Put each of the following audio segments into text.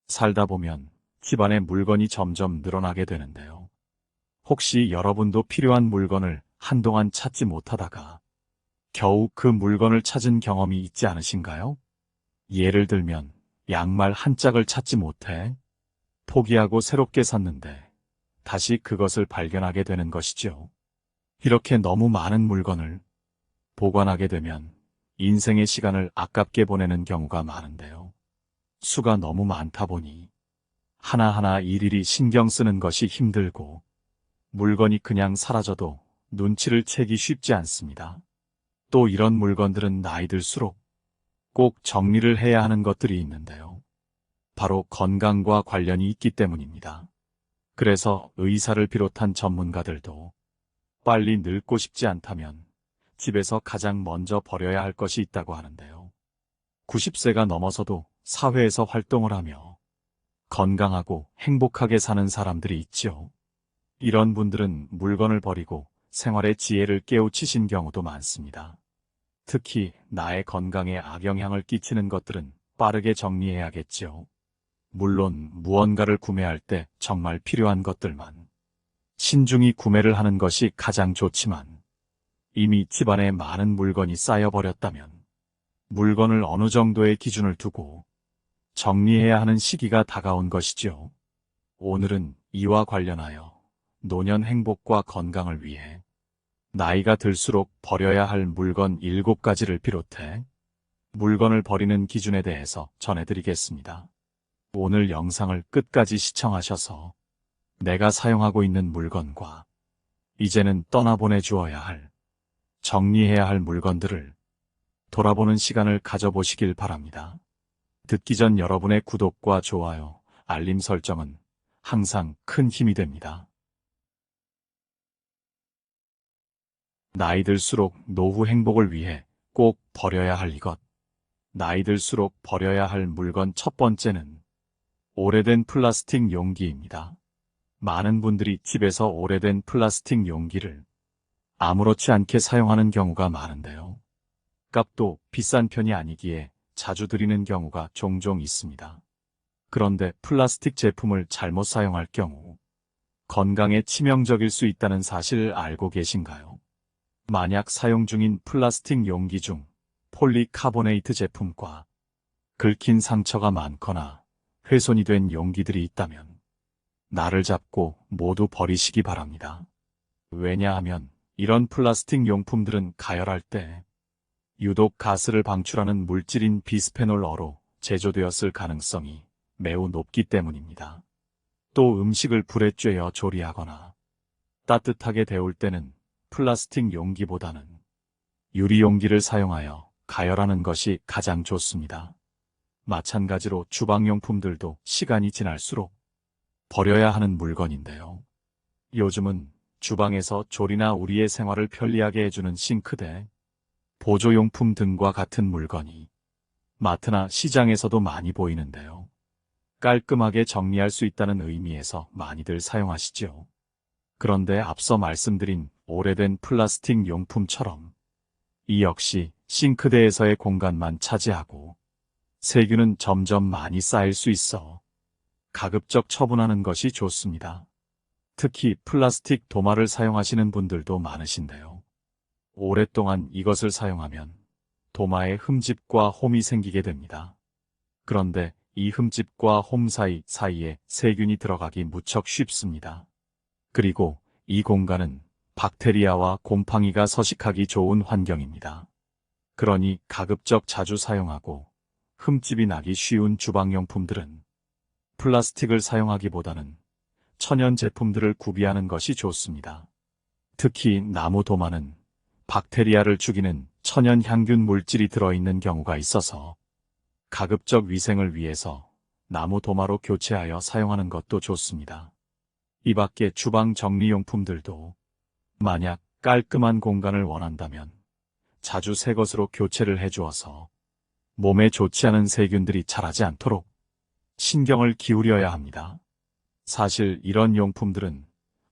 살다 보면 집안의 물건이 점점 늘어나게 되는데요. 혹시 여러분도 필요한 물건을 한동안 찾지 못하다가 겨우 그 물건을 찾은 경험이 있지 않으신가요? 예를 들면 양말 한 짝을 찾지 못해 포기하고 새롭게 샀는데 다시 그것을 발견하게 되는 것이죠. 이렇게 너무 많은 물건을 보관하게 되면 인생의 시간을 아깝게 보내는 경우가 많은데요. 수가 너무 많다 보니 하나하나 일일이 신경 쓰는 것이 힘들고 물건이 그냥 사라져도 눈치를 채기 쉽지 않습니다. 또 이런 물건들은 나이 들수록 꼭 정리를 해야 하는 것들이 있는데요. 바로 건강과 관련이 있기 때문입니다. 그래서 의사를 비롯한 전문가들도 빨리 늙고 싶지 않다면 집에서 가장 먼저 버려야 할 것이 있다고 하는데요. 90세가 넘어서도 사회에서 활동을 하며 건강하고 행복하게 사는 사람들이 있죠. 이런 분들은 물건을 버리고 생활의 지혜를 깨우치신 경우도 많습니다. 특히 나의 건강에 악영향을 끼치는 것들은 빠르게 정리해야겠죠. 물론 무언가를 구매할 때 정말 필요한 것들만 신중히 구매를 하는 것이 가장 좋지만 이미 집안에 많은 물건이 쌓여버렸다면 물건을 어느 정도의 기준을 두고 정리해야 하는 시기가 다가온 것이죠. 오늘은 이와 관련하여 노년 행복과 건강을 위해 나이가 들수록 버려야 할 물건 7가지를 비롯해 물건을 버리는 기준에 대해서 전해드리겠습니다. 오늘 영상을 끝까지 시청하셔서 내가 사용하고 있는 물건과 이제는 떠나보내 주어야 할, 정리해야 할 물건들을 돌아보는 시간을 가져보시길 바랍니다. 듣기 전 여러분의 구독과 좋아요, 알림 설정은 항상 큰 힘이 됩니다. 나이 들수록 노후 행복을 위해 꼭 버려야 할 이것. 나이 들수록 버려야 할 물건 첫 번째는 오래된 플라스틱 용기입니다. 많은 분들이 집에서 오래된 플라스틱 용기를 아무렇지 않게 사용하는 경우가 많은데요. 값도 비싼 편이 아니기에 자주 드리는 경우가 종종 있습니다. 그런데 플라스틱 제품을 잘못 사용할 경우 건강에 치명적일 수 있다는 사실을 알고 계신가요? 만약 사용 중인 플라스틱 용기 중 폴리카보네이트 제품과 긁힌 상처가 많거나 훼손이 된 용기들이 있다면 나를 잡고 모두 버리시기 바랍니다. 왜냐하면 이런 플라스틱 용품들은 가열할 때 유독 가스를 방출하는 물질인 비스페놀어로 제조되었을 가능성이 매우 높기 때문입니다. 또 음식을 불에 쬐어 조리하거나 따뜻하게 데울 때는 플라스틱 용기보다는 유리 용기를 사용하여 가열하는 것이 가장 좋습니다. 마찬가지로 주방용품들도 시간이 지날수록 버려야 하는 물건인데요. 요즘은 주방에서 조리나 우리의 생활을 편리하게 해주는 싱크대, 보조용품 등과 같은 물건이 마트나 시장에서도 많이 보이는데요. 깔끔하게 정리할 수 있다는 의미에서 많이들 사용하시죠. 그런데 앞서 말씀드린 오래된 플라스틱 용품처럼 이 역시 싱크대에서의 공간만 차지하고 세균은 점점 많이 쌓일 수 있어 가급적 처분하는 것이 좋습니다. 특히 플라스틱 도마를 사용하시는 분들도 많으신데요. 오랫동안 이것을 사용하면 도마에 흠집과 홈이 생기게 됩니다. 그런데 이 흠집과 홈 사이에 세균이 들어가기 무척 쉽습니다. 그리고 이 공간은 박테리아와 곰팡이가 서식하기 좋은 환경입니다. 그러니 가급적 자주 사용하고 흠집이 나기 쉬운 주방용품들은 플라스틱을 사용하기보다는 천연 제품들을 구비하는 것이 좋습니다. 특히 나무 도마는 박테리아를 죽이는 천연 향균 물질이 들어있는 경우가 있어서 가급적 위생을 위해서 나무 도마로 교체하여 사용하는 것도 좋습니다. 이 밖에 주방 정리용품들도 만약 깔끔한 공간을 원한다면 자주 새 것으로 교체를 해주어서 몸에 좋지 않은 세균들이 자라지 않도록 신경을 기울여야 합니다. 사실 이런 용품들은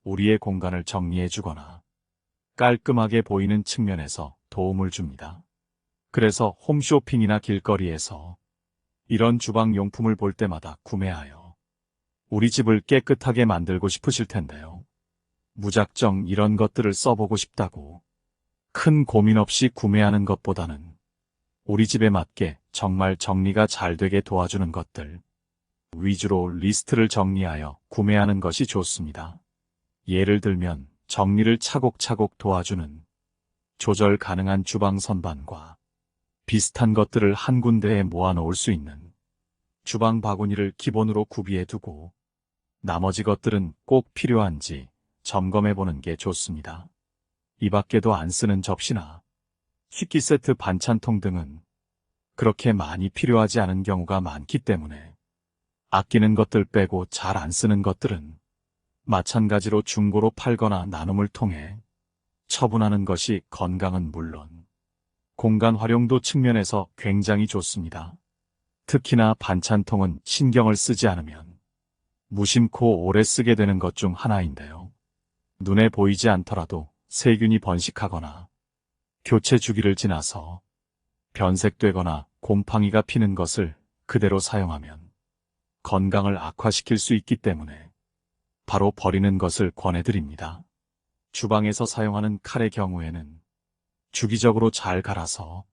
우리의 공간을 정리해주거나 깔끔하게 보이는 측면에서 도움을 줍니다. 그래서 홈쇼핑이나 길거리에서 이런 주방 용품을 볼 때마다 구매하여 우리 집을 깨끗하게 만들고 싶으실 텐데요. 무작정 이런 것들을 써보고 싶다고 큰 고민 없이 구매하는 것보다는 우리 집에 맞게 정말 정리가 잘 되게 도와주는 것들 위주로 리스트를 정리하여 구매하는 것이 좋습니다. 예를 들면 정리를 차곡차곡 도와주는 조절 가능한 주방 선반과 비슷한 것들을 한 군데에 모아놓을 수 있는 주방 바구니를 기본으로 구비해 두고 나머지 것들은 꼭 필요한지 점검해 보는 게 좋습니다. 이 밖에도 안 쓰는 접시나 식기 세트 반찬통 등은 그렇게 많이 필요하지 않은 경우가 많기 때문에 아끼는 것들 빼고 잘 안 쓰는 것들은 마찬가지로 중고로 팔거나 나눔을 통해 처분하는 것이 건강은 물론 공간 활용도 측면에서 굉장히 좋습니다. 특히나 반찬통은 신경을 쓰지 않으면 무심코 오래 쓰게 되는 것 중 하나인데요. 눈에 보이지 않더라도 세균이 번식하거나 교체 주기를 지나서 변색되거나 곰팡이가 피는 것을 그대로 사용하면 건강을 악화시킬 수 있기 때문에 바로 버리는 것을 권해드립니다. 주방에서 사용하는 칼의 경우에는 주기적으로 잘 갈아서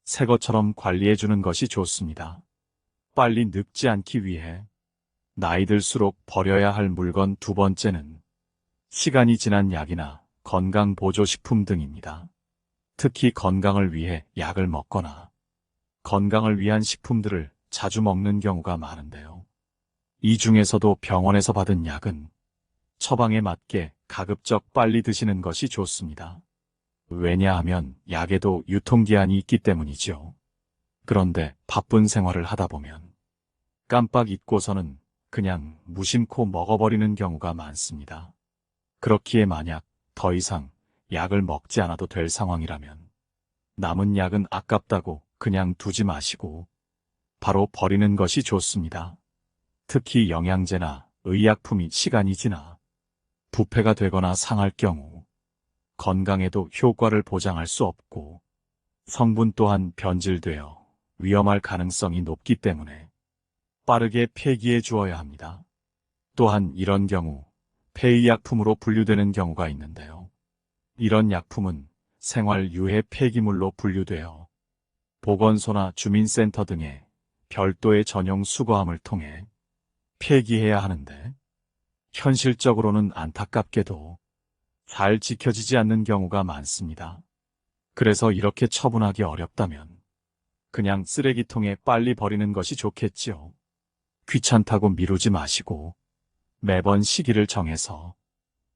새 것처럼 관리해주는 것이 좋습니다. 빨리 늙지 않기 위해 나이 들수록 버려야 할 물건 두 번째는 시간이 지난 약이나 건강보조식품 등입니다. 특히 건강을 위해 약을 먹거나 건강을 위한 식품들을 자주 먹는 경우가 많은데요. 이 중에서도 병원에서 받은 약은 처방에 맞게 가급적 빨리 드시는 것이 좋습니다. 왜냐하면 약에도 유통기한이 있기 때문이죠. 그런데 바쁜 생활을 하다 보면 깜빡 잊고서는 그냥 무심코 먹어버리는 경우가 많습니다. 그렇기에 만약 더 이상 약을 먹지 않아도 될 상황이라면 남은 약은 아깝다고 그냥 두지 마시고 바로 버리는 것이 좋습니다. 특히 영양제나 의약품이 시간이 지나 부패가 되거나 상할 경우 건강에도 효과를 보장할 수 없고 성분 또한 변질되어 위험할 가능성이 높기 때문에 빠르게 폐기해 주어야 합니다. 또한 이런 경우 폐의약품으로 분류되는 경우가 있는데요. 이런 약품은 생활 유해 폐기물로 분류되어 보건소나 주민센터 등의 별도의 전용 수거함을 통해 폐기해야 하는데 현실적으로는 안타깝게도 잘 지켜지지 않는 경우가 많습니다. 그래서 이렇게 처분하기 어렵다면 그냥 쓰레기통에 빨리 버리는 것이 좋겠지요. 귀찮다고 미루지 마시고 매번 시기를 정해서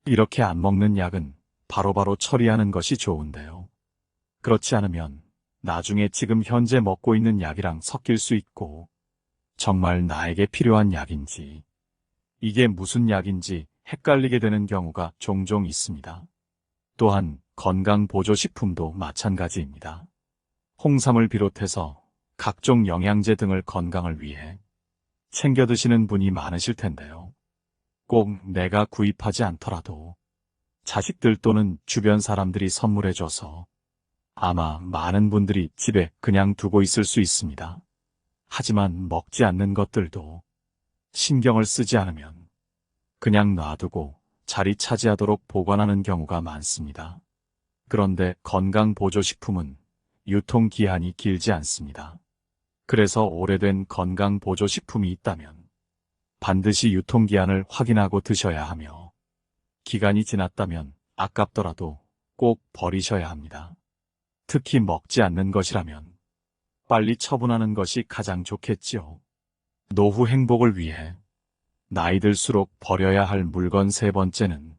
이렇게 안 먹는 약은 바로바로 처리하는 것이 좋은데요. 그렇지 않으면 나중에 지금 현재 먹고 있는 약이랑 섞일 수 있고 정말 나에게 필요한 약인지 이게 무슨 약인지 헷갈리게 되는 경우가 종종 있습니다. 또한 건강보조식품도 마찬가지입니다. 홍삼을 비롯해서 각종 영양제 등을 건강을 위해 챙겨 드시는 분이 많으실 텐데요. 꼭 내가 구입하지 않더라도 자식들 또는 주변 사람들이 선물해줘서 아마 많은 분들이 집에 그냥 두고 있을 수 있습니다. 하지만 먹지 않는 것들도 신경을 쓰지 않으면 그냥 놔두고 자리 차지하도록 보관하는 경우가 많습니다. 그런데 건강보조식품은 유통기한이 길지 않습니다. 그래서 오래된 건강보조식품이 있다면 반드시 유통기한을 확인하고 드셔야 하며 기간이 지났다면 아깝더라도 꼭 버리셔야 합니다. 특히 먹지 않는 것이라면 빨리 처분하는 것이 가장 좋겠지요. 노후 행복을 위해 나이 들수록 버려야 할 물건 세 번째는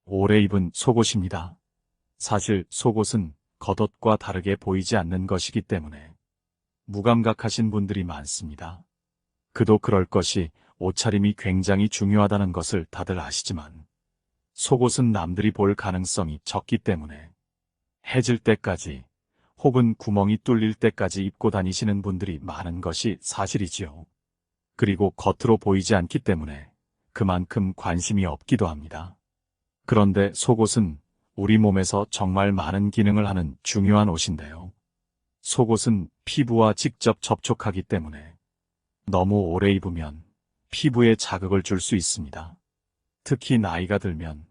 오래 입은 속옷입니다. 사실 속옷은 겉옷과 다르게 보이지 않는 것이기 때문에 무감각하신 분들이 많습니다. 그도 그럴 것이 옷차림이 굉장히 중요하다는 것을 다들 아시지만 속옷은 남들이 볼 가능성이 적기 때문에 해질 때까지 혹은 구멍이 뚫릴 때까지 입고 다니시는 분들이 많은 것이 사실이지요. 그리고 겉으로 보이지 않기 때문에 그만큼 관심이 없기도 합니다. 그런데 속옷은 우리 몸에서 정말 많은 기능을 하는 중요한 옷인데요. 속옷은 피부와 직접 접촉하기 때문에 너무 오래 입으면 피부에 자극을 줄 수 있습니다. 특히 나이가 들면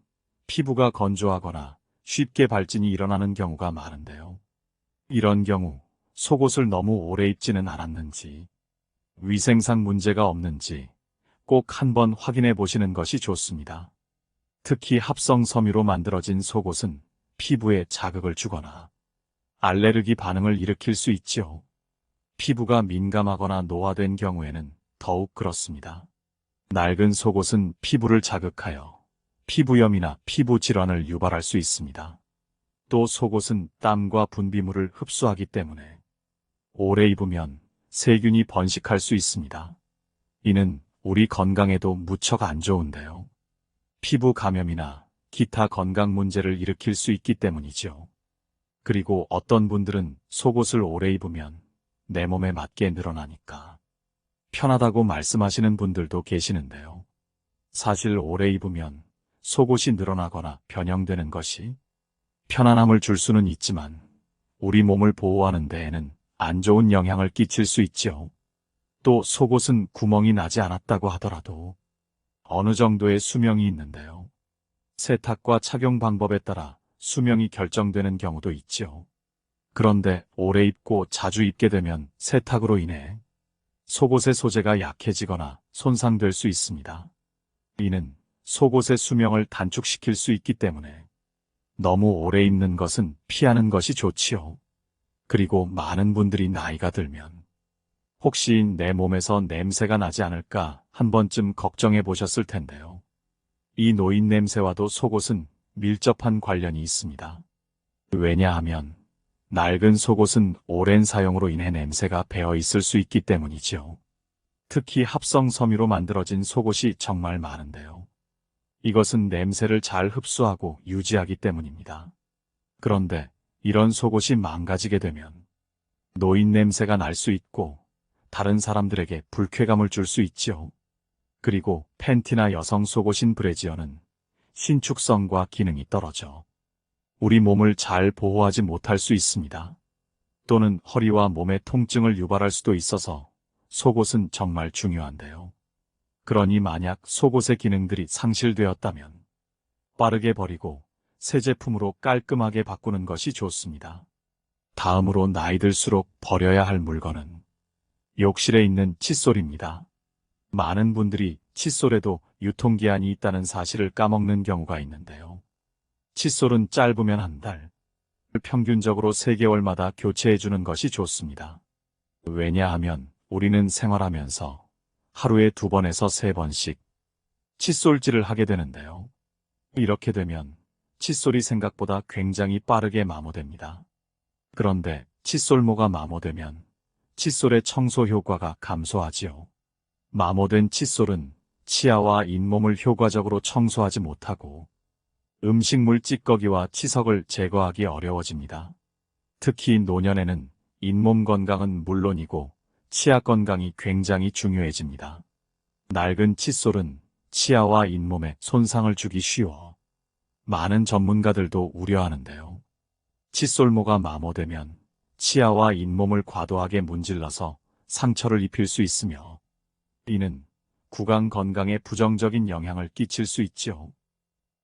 피부가 건조하거나 쉽게 발진이 일어나는 경우가 많은데요. 이런 경우 속옷을 너무 오래 입지는 않았는지, 위생상 문제가 없는지 꼭 한번 확인해 보시는 것이 좋습니다. 특히 합성 섬유로 만들어진 속옷은 피부에 자극을 주거나 알레르기 반응을 일으킬 수 있지요. 피부가 민감하거나 노화된 경우에는 더욱 그렇습니다. 낡은 속옷은 피부를 자극하여 피부염이나 피부 질환을 유발할 수 있습니다. 또 속옷은 땀과 분비물을 흡수하기 때문에 오래 입으면 세균이 번식할 수 있습니다. 이는 우리 건강에도 무척 안 좋은데요. 피부 감염이나 기타 건강 문제를 일으킬 수 있기 때문이죠. 그리고 어떤 분들은 속옷을 오래 입으면 내 몸에 맞게 늘어나니까 편하다고 말씀하시는 분들도 계시는데요. 사실 오래 입으면 속옷이 늘어나거나 변형되는 것이 편안함을 줄 수는 있지만 우리 몸을 보호하는 데에는 안 좋은 영향을 끼칠 수 있죠. 또 속옷은 구멍이 나지 않았다고 하더라도 어느 정도의 수명이 있는데요. 세탁과 착용 방법에 따라 수명이 결정되는 경우도 있죠. 그런데 오래 입고 자주 입게 되면 세탁으로 인해 속옷의 소재가 약해지거나 손상될 수 있습니다. 이는 속옷의 수명을 단축시킬 수 있기 때문에 너무 오래 입는 것은 피하는 것이 좋지요. 그리고 많은 분들이 나이가 들면 혹시 내 몸에서 냄새가 나지 않을까 한 번쯤 걱정해 보셨을 텐데요. 이 노인 냄새와도 속옷은 밀접한 관련이 있습니다. 왜냐하면 낡은 속옷은 오랜 사용으로 인해 냄새가 배어 있을 수 있기 때문이죠. 특히 합성 섬유로 만들어진 속옷이 정말 많은데요. 이것은 냄새를 잘 흡수하고 유지하기 때문입니다. 그런데 이런 속옷이 망가지게 되면 노인 냄새가 날 수 있고 다른 사람들에게 불쾌감을 줄 수 있죠. 그리고 팬티나 여성 속옷인 브래지어는 신축성과 기능이 떨어져 우리 몸을 잘 보호하지 못할 수 있습니다. 또는 허리와 몸의 통증을 유발할 수도 있어서 속옷은 정말 중요한데요. 그러니 만약 속옷의 기능들이 상실되었다면 빠르게 버리고 새 제품으로 깔끔하게 바꾸는 것이 좋습니다. 다음으로 나이 들수록 버려야 할 물건은 욕실에 있는 칫솔입니다. 많은 분들이 칫솔에도 유통기한이 있다는 사실을 까먹는 경우가 있는데요. 칫솔은 짧으면 한 달, 평균적으로 3개월마다 교체해주는 것이 좋습니다. 왜냐하면 우리는 생활하면서 하루에 2번에서 3번씩 칫솔질을 하게 되는데요. 이렇게 되면 칫솔이 생각보다 굉장히 빠르게 마모됩니다. 그런데 칫솔모가 마모되면 칫솔의 청소 효과가 감소하지요. 마모된 칫솔은 치아와 잇몸을 효과적으로 청소하지 못하고 음식물 찌꺼기와 치석을 제거하기 어려워집니다. 특히 노년에는 잇몸 건강은 물론이고 치아 건강이 굉장히 중요해집니다. 낡은 칫솔은 치아와 잇몸에 손상을 주기 쉬워 많은 전문가들도 우려하는데요. 칫솔모가 마모되면 치아와 잇몸을 과도하게 문질러서 상처를 입힐 수 있으며 이는 구강 건강에 부정적인 영향을 끼칠 수 있죠.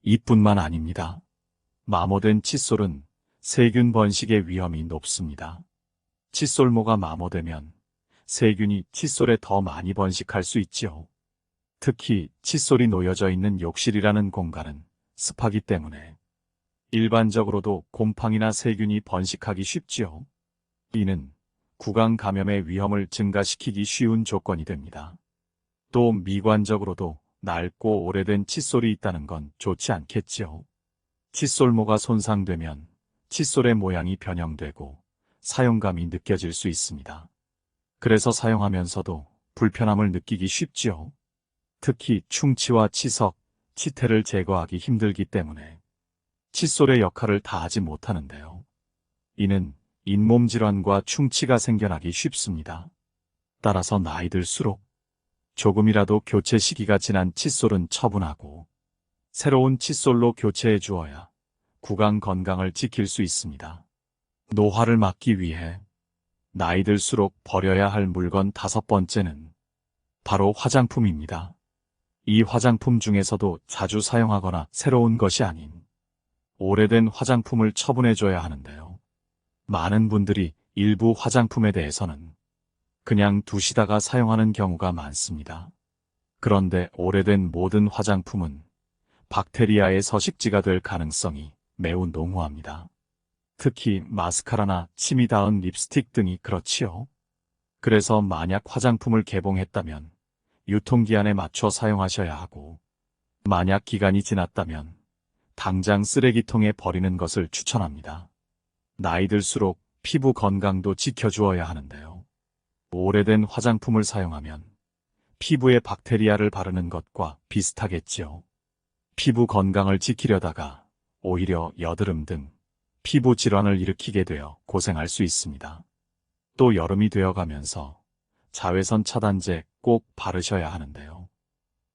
이뿐만 아닙니다. 마모된 칫솔은 세균 번식의 위험이 높습니다. 칫솔모가 마모되면 세균이 칫솔에 더 많이 번식할 수 있죠. 특히 칫솔이 놓여져 있는 욕실이라는 공간은 습하기 때문에 일반적으로도 곰팡이나 세균이 번식하기 쉽지요. 이는 구강 감염의 위험을 증가시키기 쉬운 조건이 됩니다. 또 미관적으로도 낡고 오래된 칫솔이 있다는 건 좋지 않겠지요. 칫솔모가 손상되면 칫솔의 모양이 변형되고 사용감이 느껴질 수 있습니다. 그래서 사용하면서도 불편함을 느끼기 쉽지요. 특히 충치와 치석, 치태를 제거하기 힘들기 때문에 칫솔의 역할을 다하지 못하는데요. 이는 잇몸 질환과 충치가 생겨나기 쉽습니다. 따라서 나이 들수록 조금이라도 교체 시기가 지난 칫솔은 처분하고 새로운 칫솔로 교체해 주어야 구강 건강을 지킬 수 있습니다. 노화를 막기 위해 나이 들수록 버려야 할 물건 5번째는 바로 화장품입니다. 이 화장품 중에서도 자주 사용하거나 새로운 것이 아닌 오래된 화장품을 처분해줘야 하는데요. 많은 분들이 일부 화장품에 대해서는 그냥 두시다가 사용하는 경우가 많습니다. 그런데 오래된 모든 화장품은 박테리아의 서식지가 될 가능성이 매우 농후합니다. 특히 마스카라나 침이 닿은 립스틱 등이 그렇지요. 그래서 만약 화장품을 개봉했다면 유통기한에 맞춰 사용하셔야 하고, 만약 기간이 지났다면 당장 쓰레기통에 버리는 것을 추천합니다. 나이 들수록 피부 건강도 지켜주어야 하는데요. 오래된 화장품을 사용하면 피부에 박테리아를 바르는 것과 비슷하겠지요. 피부 건강을 지키려다가 오히려 여드름 등 피부 질환을 일으키게 되어 고생할 수 있습니다. 또 여름이 되어가면서 자외선 차단제 꼭 바르셔야 하는데요.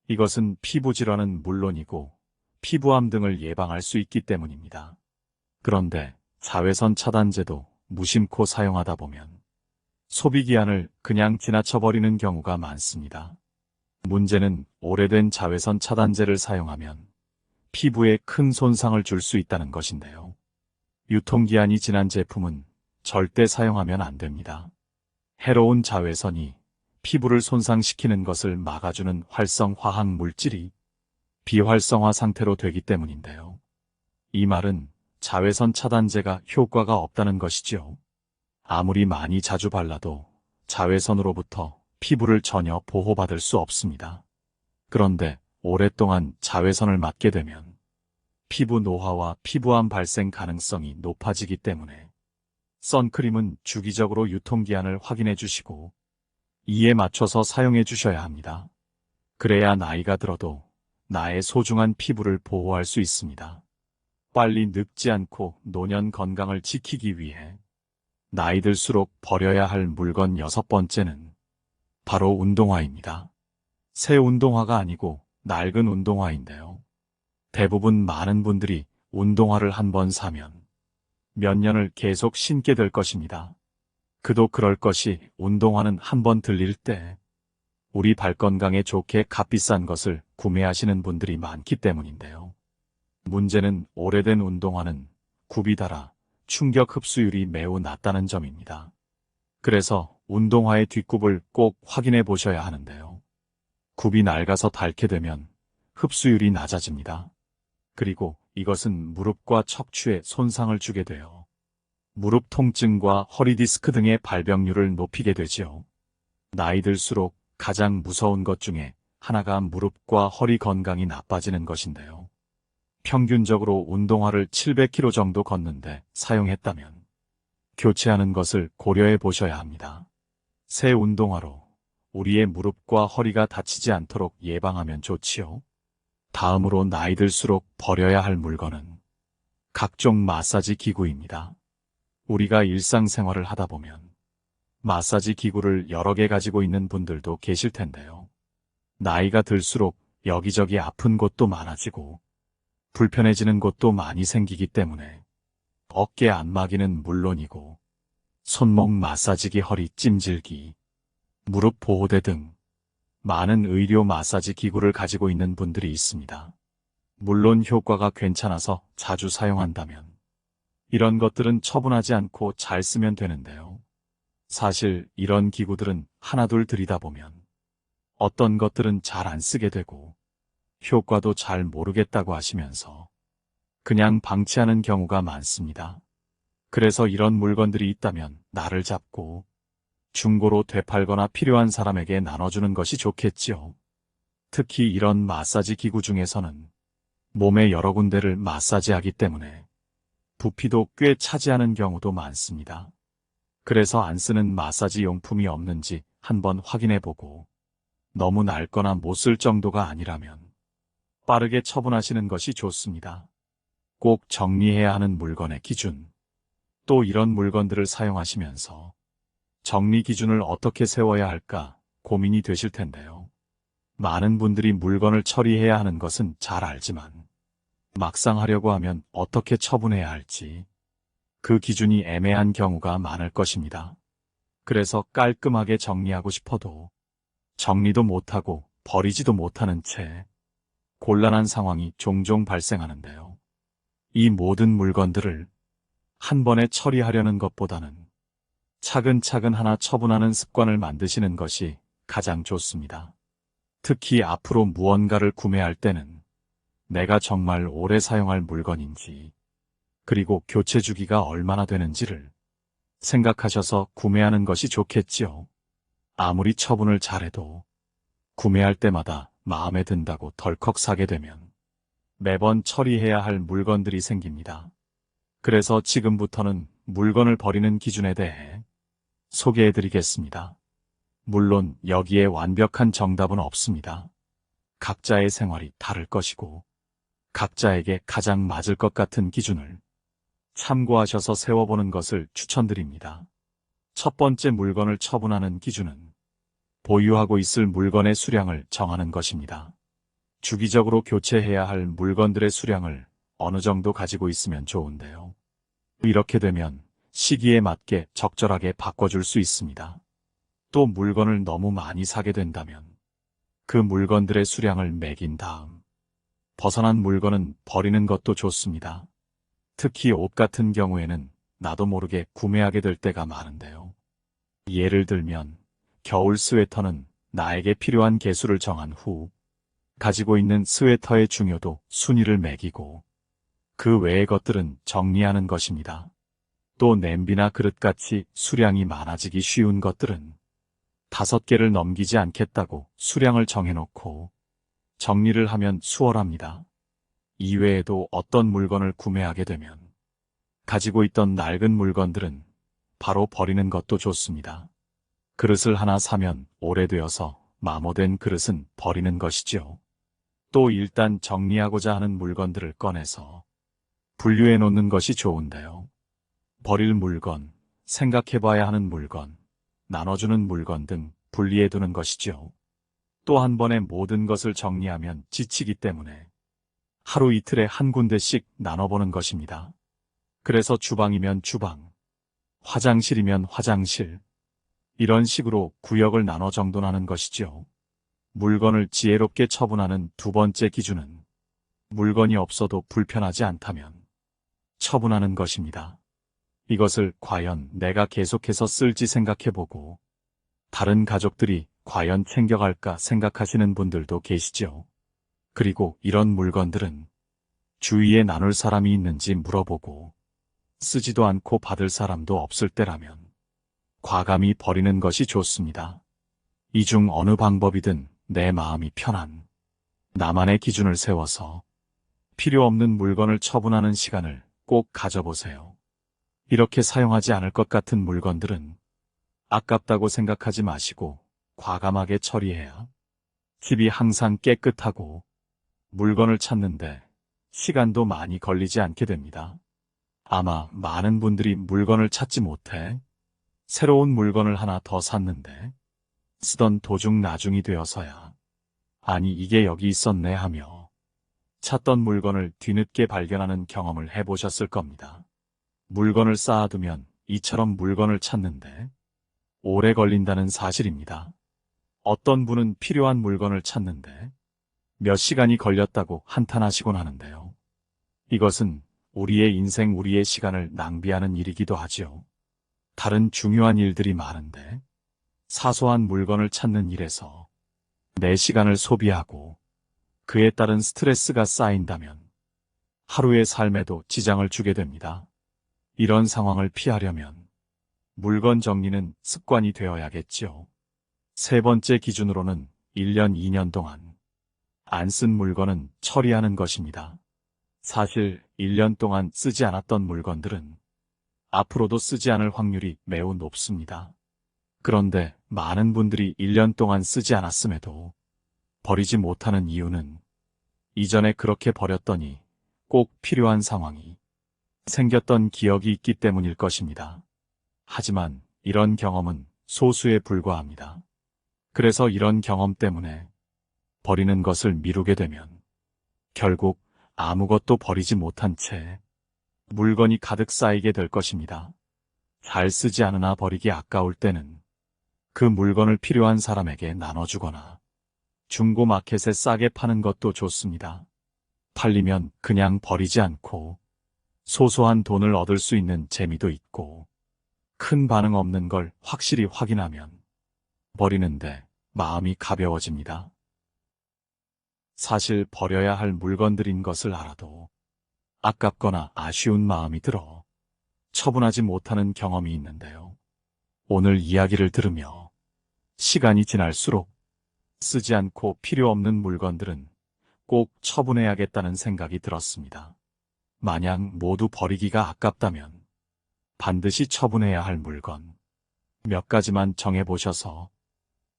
이것은 피부 질환은 물론이고 피부암 등을 예방할 수 있기 때문입니다. 그런데 자외선 차단제도 무심코 사용하다 보면 소비기한을 그냥 지나쳐버리는 경우가 많습니다. 문제는 오래된 자외선 차단제를 사용하면 피부에 큰 손상을 줄 수 있다는 것인데요. 유통기한이 지난 제품은 절대 사용하면 안 됩니다. 해로운 자외선이 피부를 손상시키는 것을 막아주는 활성화학 물질이 비활성화 상태로 되기 때문인데요. 이 말은 자외선 차단제가 효과가 없다는 것이지요. 아무리 많이 자주 발라도 자외선으로부터 피부를 전혀 보호받을 수 없습니다. 그런데 오랫동안 자외선을 맞게 되면 피부 노화와 피부암 발생 가능성이 높아지기 때문에 선크림은 주기적으로 유통기한을 확인해 주시고 이에 맞춰서 사용해 주셔야 합니다. 그래야 나이가 들어도 나의 소중한 피부를 보호할 수 있습니다. 빨리 늙지 않고 노년 건강을 지키기 위해 나이 들수록 버려야 할 물건 6번째는 바로 운동화입니다. 새 운동화가 아니고 낡은 운동화인데요. 대부분 많은 분들이 운동화를 한번 사면 몇 년을 계속 신게 될 것입니다. 그도 그럴 것이 운동화는 한번 들릴 때 우리 발 건강에 좋게 값비싼 것을 구매하시는 분들이 많기 때문인데요. 문제는 오래된 운동화는 굽이 달아 충격 흡수율이 매우 낮다는 점입니다. 그래서 운동화의 뒷굽을 꼭 확인해 보셔야 하는데요. 굽이 낡아서 닳게 되면 흡수율이 낮아집니다. 그리고 이것은 무릎과 척추에 손상을 주게 돼요. 무릎 통증과 허리 디스크 등의 발병률을 높이게 되지요. 나이 들수록 가장 무서운 것 중에 하나가 무릎과 허리 건강이 나빠지는 것인데요. 평균적으로 운동화를 700km 정도 걷는데 사용했다면 교체하는 것을 고려해 보셔야 합니다. 새 운동화로 우리의 무릎과 허리가 다치지 않도록 예방하면 좋지요. 다음으로 나이 들수록 버려야 할 물건은 각종 마사지 기구입니다. 우리가 일상생활을 하다 보면 마사지 기구를 여러 개 가지고 있는 분들도 계실 텐데요. 나이가 들수록 여기저기 아픈 곳도 많아지고 불편해지는 곳도 많이 생기기 때문에 어깨 안마기는 물론이고 손목 마사지기, 허리 찜질기, 무릎 보호대 등 많은 의료 마사지 기구를 가지고 있는 분들이 있습니다. 물론 효과가 괜찮아서 자주 사용한다면 이런 것들은 처분하지 않고 잘 쓰면 되는데요. 사실 이런 기구들은 하나둘 들이다 보면 어떤 것들은 잘 안 쓰게 되고 효과도 잘 모르겠다고 하시면서 그냥 방치하는 경우가 많습니다. 그래서 이런 물건들이 있다면 나를 잡고 중고로 되팔거나 필요한 사람에게 나눠주는 것이 좋겠지요. 특히 이런 마사지 기구 중에서는 몸의 여러 군데를 마사지하기 때문에 부피도 꽤 차지하는 경우도 많습니다. 그래서 안 쓰는 마사지 용품이 없는지 한번 확인해보고 너무 낡거나 못 쓸 정도가 아니라면 빠르게 처분하시는 것이 좋습니다. 꼭 정리해야 하는 물건의 기준, 또 이런 물건들을 사용하시면서 정리 기준을 어떻게 세워야 할까 고민이 되실 텐데요. 많은 분들이 물건을 처리해야 하는 것은 잘 알지만 막상 하려고 하면 어떻게 처분해야 할지 그 기준이 애매한 경우가 많을 것입니다. 그래서 깔끔하게 정리하고 싶어도 정리도 못하고 버리지도 못하는 채 곤란한 상황이 종종 발생하는데요. 이 모든 물건들을 한 번에 처리하려는 것보다는 차근차근 하나 처분하는 습관을 만드시는 것이 가장 좋습니다. 특히 앞으로 무언가를 구매할 때는 내가 정말 오래 사용할 물건인지, 그리고 교체 주기가 얼마나 되는지를 생각하셔서 구매하는 것이 좋겠지요. 아무리 처분을 잘해도 구매할 때마다 마음에 든다고 덜컥 사게 되면 매번 처리해야 할 물건들이 생깁니다. 그래서 지금부터는 물건을 버리는 기준에 대해 소개해드리겠습니다. 물론 여기에 완벽한 정답은 없습니다. 각자의 생활이 다를 것이고 각자에게 가장 맞을 것 같은 기준을 참고하셔서 세워보는 것을 추천드립니다. 첫 번째, 물건을 처분하는 기준은 보유하고 있을 물건의 수량을 정하는 것입니다. 주기적으로 교체해야 할 물건들의 수량을 어느 정도 가지고 있으면 좋은데요. 이렇게 되면 시기에 맞게 적절하게 바꿔줄 수 있습니다. 또 물건을 너무 많이 사게 된다면 그 물건들의 수량을 매긴 다음 벗어난 물건은 버리는 것도 좋습니다. 특히 옷 같은 경우에는 나도 모르게 구매하게 될 때가 많은데요. 예를 들면 겨울 스웨터는 나에게 필요한 개수를 정한 후 가지고 있는 스웨터의 중요도 순위를 매기고 그 외의 것들은 정리하는 것입니다. 또 냄비나 그릇같이 수량이 많아지기 쉬운 것들은 5개를 넘기지 않겠다고 수량을 정해놓고 정리를 하면 수월합니다. 이외에도 어떤 물건을 구매하게 되면 가지고 있던 낡은 물건들은 바로 버리는 것도 좋습니다. 그릇을 하나 사면 오래되어서 마모된 그릇은 버리는 것이지요. 또 일단 정리하고자 하는 물건들을 꺼내서 분류해 놓는 것이 좋은데요. 버릴 물건, 생각해봐야 하는 물건, 나눠주는 물건 등 분리해 두는 것이죠. 또 한 번에 모든 것을 정리하면 지치기 때문에 하루 이틀에 한 군데씩 나눠보는 것입니다. 그래서 주방이면 주방, 화장실이면 화장실, 이런 식으로 구역을 나눠 정돈하는 것이죠. 물건을 지혜롭게 처분하는 두 번째 기준은 물건이 없어도 불편하지 않다면 처분하는 것입니다. 이것을 과연 내가 계속해서 쓸지 생각해보고 다른 가족들이 과연 챙겨갈까 생각하시는 분들도 계시죠. 그리고 이런 물건들은 주위에 나눌 사람이 있는지 물어보고 쓰지도 않고 받을 사람도 없을 때라면 과감히 버리는 것이 좋습니다. 이 중 어느 방법이든 내 마음이 편한 나만의 기준을 세워서 필요 없는 물건을 처분하는 시간을 꼭 가져보세요. 이렇게 사용하지 않을 것 같은 물건들은 아깝다고 생각하지 마시고 과감하게 처리해야 집이 항상 깨끗하고 물건을 찾는데 시간도 많이 걸리지 않게 됩니다. 아마 많은 분들이 물건을 찾지 못해 새로운 물건을 하나 더 샀는데 쓰던 도중 나중이 되어서야 아니 이게 여기 있었네 하며 찾던 물건을 뒤늦게 발견하는 경험을 해보셨을 겁니다. 물건을 쌓아두면 이처럼 물건을 찾는데 오래 걸린다는 사실입니다. 어떤 분은 필요한 물건을 찾는데 몇 시간이 걸렸다고 한탄하시곤 하는데요. 이것은 우리의 인생, 우리의 시간을 낭비하는 일이기도 하지요. 다른 중요한 일들이 많은데 사소한 물건을 찾는 일에서 내 시간을 소비하고 그에 따른 스트레스가 쌓인다면 하루의 삶에도 지장을 주게 됩니다. 이런 상황을 피하려면 물건 정리는 습관이 되어야겠지요. 세 번째 기준으로는 1년, 2년 동안 안 쓴 물건은 처리하는 것입니다. 사실 1년 동안 쓰지 않았던 물건들은 앞으로도 쓰지 않을 확률이 매우 높습니다. 그런데 많은 분들이 1년 동안 쓰지 않았음에도 버리지 못하는 이유는 이전에 그렇게 버렸더니 꼭 필요한 상황이 생겼던 기억이 있기 때문일 것입니다. 하지만 이런 경험은 소수에 불과합니다. 그래서 이런 경험 때문에 버리는 것을 미루게 되면 결국 아무것도 버리지 못한 채 물건이 가득 쌓이게 될 것입니다. 잘 쓰지 않으나 버리기 아까울 때는 그 물건을 필요한 사람에게 나눠주거나 중고 마켓에 싸게 파는 것도 좋습니다. 팔리면 그냥 버리지 않고 소소한 돈을 얻을 수 있는 재미도 있고 큰 반응 없는 걸 확실히 확인하면 버리는데 마음이 가벼워집니다. 사실 버려야 할 물건들인 것을 알아도 아깝거나 아쉬운 마음이 들어 처분하지 못하는 경험이 있는데요. 오늘 이야기를 들으며 시간이 지날수록 쓰지 않고 필요 없는 물건들은 꼭 처분해야겠다는 생각이 들었습니다. 만약 모두 버리기가 아깝다면 반드시 처분해야 할 물건 몇 가지만 정해보셔서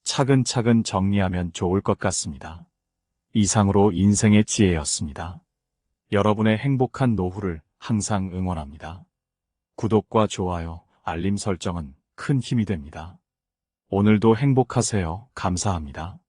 차근차근 정리하면 좋을 것 같습니다. 이상으로 인생의 지혜였습니다. 여러분의 행복한 노후를 항상 응원합니다. 구독과 좋아요, 알림 설정은 큰 힘이 됩니다. 오늘도 행복하세요. 감사합니다.